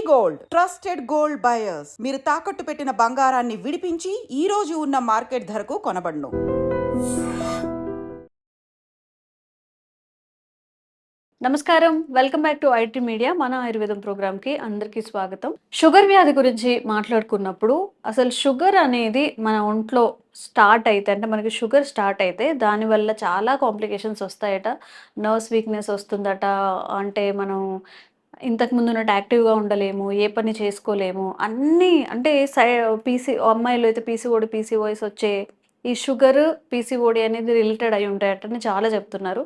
Gold trusted gold buyers మీరు తాకట్టు పెట్టిన బంగారాన్ని విడిపించి ఈ రోజు ఉన్న మార్కెట్ ధరకు కొనబడును. నమస్కారం, welcome back to IT media. మన ఆయుర్వేదం ప్రోగ్రామ్కి అందరికీ స్వాగతం. షుగర్ వ్యాధి గురించి మాట్లాడుకున్నప్పుడు అసలు షుగర్ అనేది మన ఒంట్లో స్టార్ట్ అయితే, అంటే మనకి షుగర్ స్టార్ట్ అయితే దానివల్ల చాలా కాంప్లికేషన్స్ వస్తాయట. నర్వ్స్ వీక్నెస్ వస్తుందట. అంటే మనం ఇంతకు ముందు ఉన్నట్టు యాక్టివ్గా ఉండలేము, ఏ పని చేసుకోలేము, అన్నీ అంటే అమ్మాయిలు అయితే పీసీఓఎస్ వచ్చే ఈ షుగర్ పీసీఓడి అనేది రిలేటెడ్ అయి ఉంటాయట అని చాలా చెప్తున్నారు.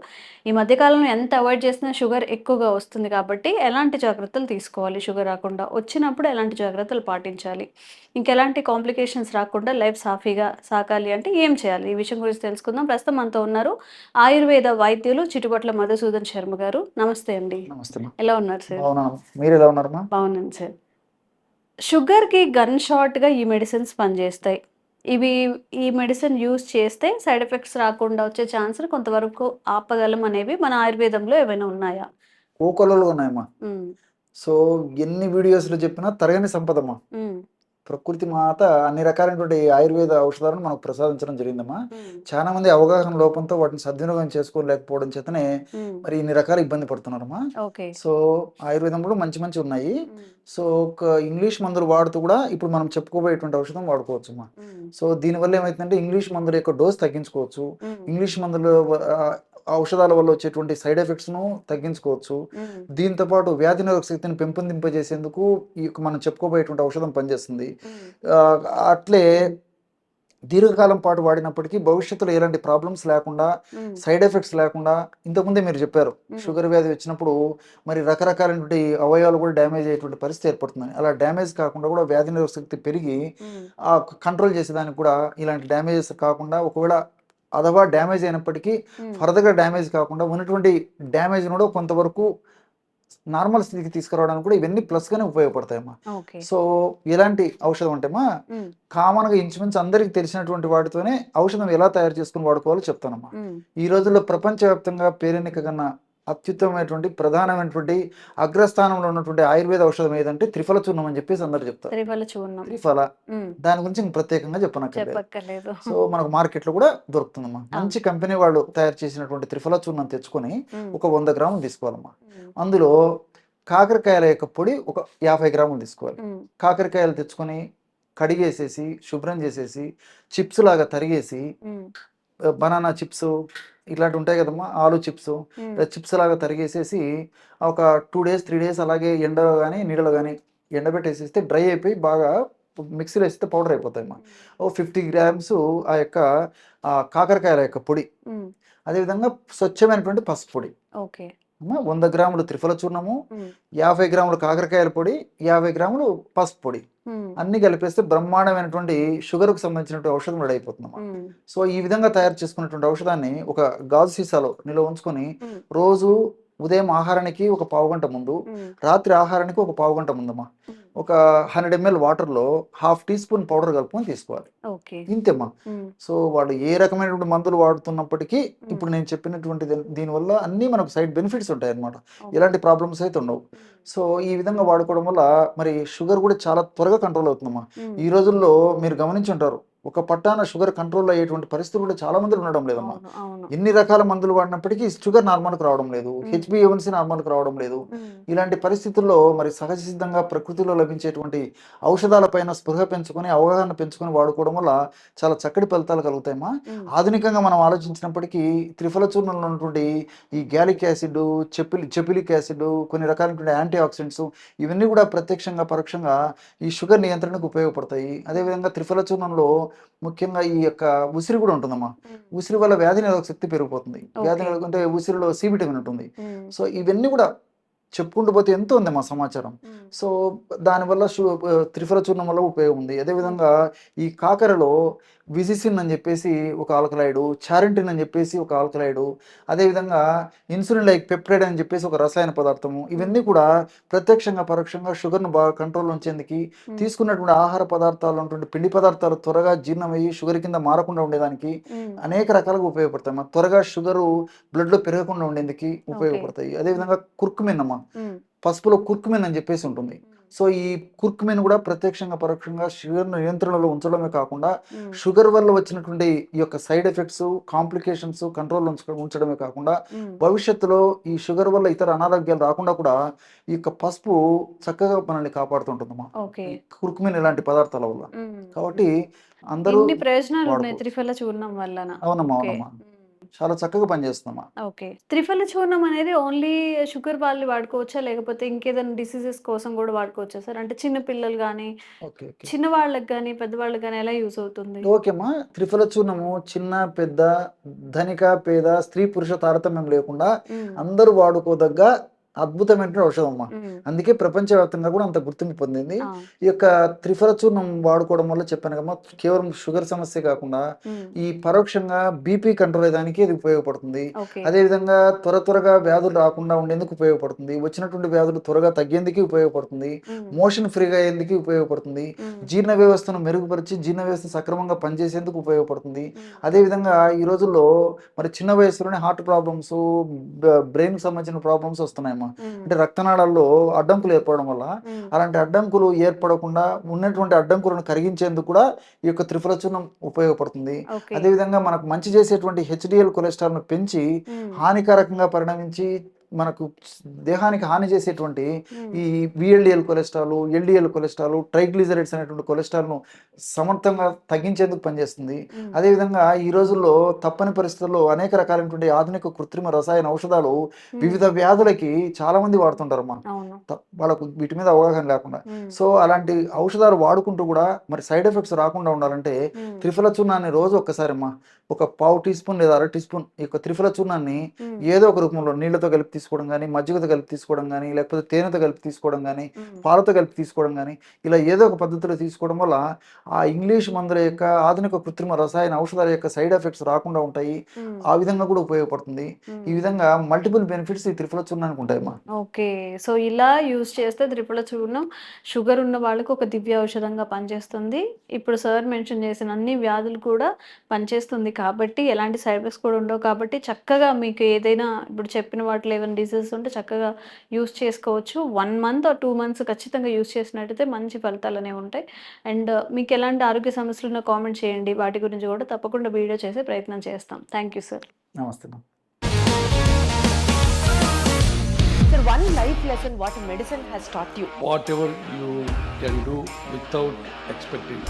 ఈ మధ్యకాలంలో ఎంత అవాయిడ్ చేసినా షుగర్ ఎక్కువగా వస్తుంది కాబట్టి ఎలాంటి జాగ్రత్తలు తీసుకోవాలి, షుగర్ రాకుండా వచ్చినప్పుడు ఎలాంటి జాగ్రత్తలు పాటించాలి, ఇంకెలాంటి కాంప్లికేషన్స్ రాకుండా లైఫ్ సాఫీగా సాగాలి అంటే ఏం చేయాలి, ఈ విషయం గురించి తెలుసుకుందాం. ప్రస్తుతం మనతో ఉన్నారు ఆయుర్వేద వైద్యులు చిటుపట్ల మధుసూదన్ శర్మ గారు. నమస్తే అండి. నమస్తే. ఎలా ఉన్నారు సార్? మీరు ఎలా ఉన్నారు? బాగున్నాను సార్. షుగర్కి గన్ షాట్గా ఈ మెడిసిన్స్ పనిచేస్తాయి. ఈ మెడిసిన్ యూజ్ చేస్తే సైడ్ ఎఫెక్ట్స్ రాకుండా వచ్చే ఛాన్స్ కొంతవరకు ఆపగలం అనేవి మన ఆయుర్వేదంలో ఏమైనా ఉన్నాయా? కోకొల్లలుగా ఉన్నాయమ్మా. సో ఎన్ని వీడియోస్లో చెప్పినా తరగని సంపదమ్మా. ప్రకృతి మాత అన్ని రకాలైనటువంటి ఆయుర్వేద ఔషధాలను మనకు ప్రసాదించడం జరిగిందమ్మా. చాలా మంది అవగాహన లోపంతో వాటిని సద్వినియోగం చేసుకోలేకపోవడం చేతనే మరి ఇన్ని రకాల ఇబ్బంది పడుతున్నారమ్మా. సో ఆయుర్వేదంలో మంచి మంచి ఉన్నాయి. సో ఒక ఇంగ్లీష్ మందులు వాడుతూ కూడా ఇప్పుడు మనం చెప్పుకోబోయేటువంటి ఔషధం వాడుకోవచ్చు అమ్మా. సో దీనివల్ల ఏమైతుందంటే ఇంగ్లీష్ మందుల యొక్క డోస్ తగ్గించుకోవచ్చు. ఇంగ్లీష్ మందులు ఔషధాల వల్ల వచ్చేటువంటి సైడ్ ఎఫెక్ట్స్ను తగ్గించుకోవచ్చు. దీంతో పాటు వ్యాధి నిరోధక శక్తిని పెంపొందింపజేసేందుకు ఈ మనం చెప్పుకోబోయేటువంటి ఔషధం పనిచేస్తుంది. అట్లే దీర్ఘకాలం పాటు వాడినప్పటికీ భవిష్యత్తులో ఎలాంటి ప్రాబ్లమ్స్ లేకుండా, సైడ్ ఎఫెక్ట్స్ లేకుండా, ఇంతకుముందే మీరు చెప్పారు షుగర్ వ్యాధి వచ్చినప్పుడు మరి రకరకాలైనటువంటి అవయవాలు కూడా డ్యామేజ్ అయ్యేటువంటి పరిస్థితి ఏర్పడుతుంది. అలా డ్యామేజ్ కాకుండా కూడా వ్యాధి నిరోధక శక్తి పెరిగి కంట్రోల్ చేసేదానికి కూడా ఇలాంటి డ్యామేజెస్ కాకుండా, ఒకవేళ అథవా డ్యామేజ్ అయినప్పటికీ ఫర్దర్గా డ్యామేజ్ కాకుండా ఉన్నటువంటి డ్యామేజ్ కూడా కొంతవరకు నార్మల్ స్థితికి తీసుకురావడానికి కూడా ఇవన్నీ ప్లస్గానే ఉపయోగపడతాయమ్మా. సో ఎలాంటి ఔషధం అంటేమా కామన్గా ఇంచుమించు అందరికి తెలిసినటువంటి వాటితోనే ఔషధం ఎలా తయారు చేసుకుని వాడుకోవాలో చెప్తానమ్మా. ఈ రోజుల్లో ప్రపంచవ్యాప్తంగా పేరెన్నిక కన్నా అత్యుత్తమైనటువంటి ప్రధానమైనటువంటి అగ్రస్థానంలో ఉన్నటువంటి ఆయుర్వేద ఔషధం ఏదంటే త్రిఫల చూర్ణం అని చెప్పేసి అందరు చెప్తారు. త్రిఫల దాని గురించి ప్రత్యేకంగా చెప్పనక్కర్లేదు. సో మనకు మార్కెట్లో కూడా దొరుకుతుందమ్మా. మంచి కంపెనీ వాళ్ళు తయారు చేసినటువంటి త్రిఫల చూర్ణం తెచ్చుకొని ఒక 100 గ్రాములు తీసుకోవాలమ్మా. అందులో కాకరకాయల యొక్క పొడి ఒక 50 గ్రాములు తీసుకోవాలి. కాకరకాయలు తెచ్చుకొని కడిగేసేసి శుభ్రం చేసేసి చిప్స్ లాగా తరిగేసి, బనానా చిప్స్ ఇట్లాంటి ఉంటాయి కదమ్మా, ఆలు చిప్స్ లాగా తరిగేసేసి ఒక 2 days 3 days అలాగే ఎండ కానీ నీడలో కానీ ఎండబెట్టేసేస్తే డ్రై అయిపోయి బాగా మిక్సీలో వేస్తే పౌడర్ అయిపోతాయమ్మా. ఓ 50 grams ఆ యొక్క కాకరకాయల యొక్క పొడి, అదేవిధంగా స్వచ్ఛమైనటువంటి పసుపు పొడి, 100 గ్రాములు త్రిఫల చూర్ణము, 50 గ్రాములు కాకరకాయల పొడి, 50 గ్రాములు పసుపు పొడి అన్ని కలిపేస్తే బ్రహ్మాండమైనటువంటి షుగర్కు సంబంధించినటువంటి ఔషధం రెడీ అయిపోతుందమ్మా. సో ఈ విధంగా తయారు చేసుకున్నటువంటి ఔషధాన్ని ఒక గాజు సీసాలో నిల్వ ఉంచుకొని రోజు ఉదయం ఆహారానికి ఒక పావు గంట ముందు, రాత్రి ఆహారానికి ఒక పావు గంట ముందమ్మా ఒక 100 ml వాటర్లో 1/2 teaspoon పౌడర్ కలుపుకొని తీసుకోవాలి. ఇంతేమ్మా. సో వాళ్ళు ఏ రకమైనటువంటి మందులు వాడుతున్నప్పటికీ ఇప్పుడు నేను చెప్పినటువంటి దీనివల్ల అన్నీ మనకు సైడ్ బెనిఫిట్స్ ఉంటాయి అన్నమాట. ఎలాంటి ప్రాబ్లమ్స్ అయితే ఉండవు. సో ఈ విధంగా వాడుకోవడం వల్ల మరి షుగర్ కూడా చాలా త్వరగా కంట్రోల్ అవుతుందమ్మా. ఈ రోజుల్లో మీరు గమనించి ఉంటారు, ఒక పట్టాన షుగర్ కంట్రోల్ అయ్యేటువంటి పరిస్థితులు కూడా చాలా మంది ఉండడం లేదమ్మా. ఎన్ని రకాల మందులు వాడినప్పటికీ షుగర్ నార్మల్కి రావడం లేదు, HbA1c నార్మల్కి రావడం లేదు. ఇలాంటి పరిస్థితుల్లో మరి సహజ సిద్ధంగా ప్రకృతిలో లభించేటువంటి ఔషధాలపైన స్పృహ పెంచుకొని అవగాహన పెంచుకొని వాడుకోవడం వల్ల చాలా చక్కటి ఫలితాలు కలుగుతాయమ్మా. ఆధునికంగా మనం ఆలోచించినప్పటికీ త్రిఫల చూర్ణంలో ఉన్నటువంటి ఈ గ్యాలిక్ యాసిడ్, చెపిలిక్ యాసిడ్, కొన్ని రకాలైనటువంటి యాంటీ ఆక్సిడెంట్స్ ఇవన్నీ కూడా ప్రత్యక్షంగా పరోక్షంగా ఈ షుగర్ నియంత్రణకు ఉపయోగపడతాయి. అదేవిధంగా త్రిఫల చూర్ణంలో ముఖ్యంగా ఈ యొక్క ఉసిరి కూడా ఉంటుందమ్మా. ఉసిరి వల్ల వ్యాధి నిరోధక శక్తి పెరిగిపోతుంది. వ్యాధి నిరోధక అంటే ఉసిరిలో C విటమిన్ ఉంటుంది. సో ఇవన్నీ కూడా చెప్పుకుంటూ పోతే ఎంతో ఉంది మా సమాచారం. సో దానివల్ల త్రిఫల చూర్ణం వల్ల ఉపయోగం ఉంది. అదేవిధంగా ఈ కాకరలో విజిసిన్ అని చెప్పేసి ఒక ఆల్కలాయిడ్, చారింటిన్ అని చెప్పేసి ఒక ఆల్కలాయిడ్, అదేవిధంగా ఇన్సులిన్ లైక్ పెప్టైడ్ అని చెప్పేసి ఒక రసాయన పదార్థము, ఇవన్నీ కూడా ప్రత్యక్షంగా పరోక్షంగా షుగర్ను బాగా కంట్రోల్ ఉంచేందుకు తీసుకున్నటువంటి ఆహార పదార్థాలు ఉన్నటువంటి పిండి పదార్థాలు త్వరగా జీర్ణమయ్యి షుగర్ కింద మారకుండా ఉండేదానికి అనేక రకాలుగా ఉపయోగపడతాయి. త్వరగా షుగరు బ్లడ్లో పెరగకుండా ఉండేందుకు ఉపయోగపడతాయి. అదేవిధంగా కుర్కుమిన్ అమ్మ, పసుపులో కుర్కుమిన్ అని చెప్పేసి ఉంటుంది. సో ఈ కుర్కుమిన్ కూడా ప్రత్యక్షంగా పరోక్షంగా షుగర్ నియంత్రణలో ఉంచడమే కాకుండా షుగర్ వల్ల వచ్చినటువంటి ఈ యొక్క సైడ్ ఎఫెక్ట్స్, కాంప్లికేషన్స్ కంట్రోల్ ఉంచడమే కాకుండా భవిష్యత్తులో ఈ షుగర్ వల్ల ఇతర అనారోగ్యాలు రాకుండా కూడా ఈ యొక్క పసుపు చక్కగా మనల్ని కాపాడుతుంటుందమ్మా, ఓకే. కుర్కుమిన్ ఇలాంటి పదార్థాల వల్ల. కాబట్టి అందరూ ఇన్ని ప్రయోజనాలు ఉన్నాయి వాడుకోవచ్చు. త్రిఫల చూర్ణం వల్లన. అవునమ్మా, ఓకే. అవునమ్మా, చాలా చక్కగా పనిచేస్తుందమ్మా. ఓకే. త్రిఫల చూర్ణం అనేది ఓన్లీ షుగర్ వాళ్ళు వాడుకోవచ్చా? లేకపోతే ఇంకేదైనా డిసీజెస్ కోసం కూడా వాడుకోవచ్చా సార్? అంటే చిన్న పిల్లలు గానీ, ఓకే, ఓకే, చిన్న వాళ్ళకి గానీ, పెద్దవాళ్ళకి గానీ ఎలా యూజ్ అవుతుంది? ఓకేమ్మా. త్రిఫల చూర్ణము చిన్న పెద్ద, ధనిక పేద, స్త్రీ పురుష తారతమ్యం లేకుండా హ్మ్. అందరూ వాడుకోదగ్గ అద్భుతమైన ఔషధం అమ్మా. హ్మ్. అందుకే ప్రపంచవ్యాప్తంగా కూడా అంత గుర్తింపు పొందింది. ఆ! ఈ యొక్క త్రిఫల చూర్ణం వాడుకోవడం వల్ల చెప్పాను కమ్మా, కేవలం షుగర్ సమస్య కాకుండా హ్మ్. ఈ పరోక్షంగా బీపీ కంట్రోల్ అయ్యడానికి ఇది ఉపయోగపడుతుంది. ఓకే. అదేవిధంగా త్వరగా వ్యాధులు రాకుండా ఉండేందుకు ఉపయోగపడుతుంది. వచ్చినటువంటి వ్యాధులు త్వరగా తగ్గేందుకు ఉపయోగపడుతుంది. హ్మ్. మోషన్ ఫ్రీగా అయ్యేందుకు ఉపయోగపడుతుంది. హ్మ్. జీర్ణ వ్యవస్థను మెరుగుపరిచి జీర్ణ వ్యవస్థ సక్రమంగా పనిచేసేందుకు ఉపయోగపడుతుంది. హ్మ్. అదేవిధంగా ఈ రోజుల్లో మరి చిన్న వయసులోనే హార్ట్ ప్రాబ్లమ్స్, బ్రెయిన్కి సంబంధించిన ప్రాబ్లమ్స్ వస్తున్నాయమ్మా. హ్మ్. అంటే రక్తనాళాల్లో అడ్డంకులు ఏర్పడడం వల్ల హ్మ్. అలాంటి అడ్డంకులు ఏర్పడకుండా ఉన్నటువంటి అడ్డంకులను కరిగించేందుకు కూడా ఈ యొక్క త్రిఫల చూర్ణం ఉపయోగపడుతుంది. ఓకే. అదేవిధంగా మనకు మంచి చేసేటువంటి హెచ్డిఎల్ కొలెస్ట్రాల్ను పెంచి హ్మ్. హానికారకంగా పరిణమించి మనకు దేహానికి హాని చేసేటువంటి హ్మ్. ఈ VLDL cholesterol, LDL cholesterol, triglycerides అనేటువంటి కొలెస్ట్రాల్ను సమర్థంగా తగ్గించేందుకు పనిచేస్తుంది. హ్మ్. అదేవిధంగా ఈ రోజుల్లో తప్పని పరిస్థితుల్లో అనేక రకాలైనటువంటి ఆధునిక కృత్రిమ రసాయన ఔషధాలు హ్మ్. వివిధ వ్యాధులకి చాలా మంది వాడుతుంటారమ్మా, అవును. వాళ్ళకు వీటి మీద అవగాహన లేకుండా. హ్మ్. సో అలాంటి ఔషధాలు వాడుకుంటూ కూడా మరి సైడ్ ఎఫెక్ట్స్ రాకుండా ఉండాలంటే హ్మ్. త్రిఫల చూర్ణాన్ని రోజు ఒక్కసారి అమ్మా ఒక పావు టీ స్పూన్ లేదా అర టీ స్పూన్ ఈ యొక్క త్రిఫల చూర్ణాన్ని హ్మ్. ఏదో ఒక రూపంలో నీళ్ళతో కలిపి తీసుకోవడం కానీ, మజ్జిగతో కలిపి తీసుకోవడం కానీ, లేకపోతే తేనెతో కలిపి తీసుకోవడం కానీ, హ్మ్. పాలతో కలిపి తీసుకోవడం కానీ, ఇలా ఏదో ఒక పద్ధతిలో తీసుకోవడం వల్ల ఆ ఇంగ్లీష్ మందుల యొక్క ఆధునిక కృత్రిమ రసాయన ఔషధాల యొక్క సైడ్ ఎఫెక్ట్స్ రాకుండా ఉంటాయి. హ్మ్. ఆ విధంగా కూడా ఉపయోగపడుతుంది. ఈ హ్మ్. విధంగా మల్టిపుల్ బెనిఫిట్స్ ఈ త్రిఫల చూర్ణానికి ఉంటాయమ్మా. ఓకే. సో, ఇలా యూజ్ చేస్తే త్రిఫల చూర్ణం షుగర్ ఉన్న వాళ్ళకి ఒక దివ్య ఔషధంగా పనిచేస్తుంది. ఇప్పుడు సార్ మెన్షన్ చేసిన అన్ని వ్యాధులు కూడా పనిచేస్తుంది కాబట్టి, ఎలాంటి సైడ్ ఎఫెక్ట్స్ కూడా ఉండవు కాబట్టి, చక్కగా మీకు ఏదైనా ఇప్పుడు చెప్పిన వాటిలో ఏమైనా డిసీజెస్ ఉంటే చక్కగా యూజ్ చేసుకోవచ్చు. 1 మంత్ ఆర్ 2 మంత్స్ ఖచ్చితంగా యూజ్ చేసినట్టయితే మంచి ఫలితాలనేవి ఉంటాయి. అండ్ మీకు ఎలాంటి ఆరోగ్య సమస్యలు ఉన్నా కామెంట్ చేయండి. వాటి గురించి కూడా తప్పకుండా వీడియో చేసే ప్రయత్నం చేస్తాం. Thank you sir. నమస్తే. Sir, one life lesson what medicine has taught you. whatever you can do without expecting.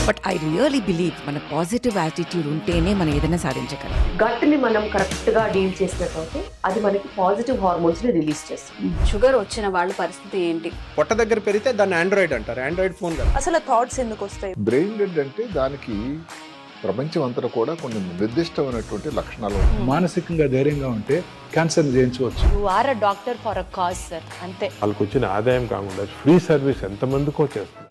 But I really believe మన పాజిటివ్ యాటిట్యూడ్ ఉంటేనే మనం ఏదైనా సాధించగలం. గట్ ని మనం కరెక్ట్ గా డీల్ చేసినట్లయితే అది మనకి పాజిటివ్ హార్మోన్స్ ని రిలీజ్ చేస్తుంది. షుగర్ వచ్చిన వాళ్ళ పరిస్థితి ఏంటి? పొట్ట దగ్గర పెరిగితే దాన్ని ఆండ్రాయిడ్ అంటారు, ఆండ్రాయిడ్ ఫోన్ కదా. అసలు థాట్స్ ఎందుకు వస్తాయి? బ్రెయిన్ డెడ్ అంటే దానికి ప్రపంచం అంతా కూడా కొన్ని నిర్దిష్టమైనటువంటి లక్షణాలు ఉంటాయి. మానసికంగా ధైర్యంగా ఉంటే క్యాన్సర్ జయించవచ్చు. You are a doctor for a cause sir, అంతే. వాళ్ళకి వచ్చిన ఆదాయం కాకుండా ఫ్రీ సర్వీస్ ఎంతమందికో చేస్తుంది.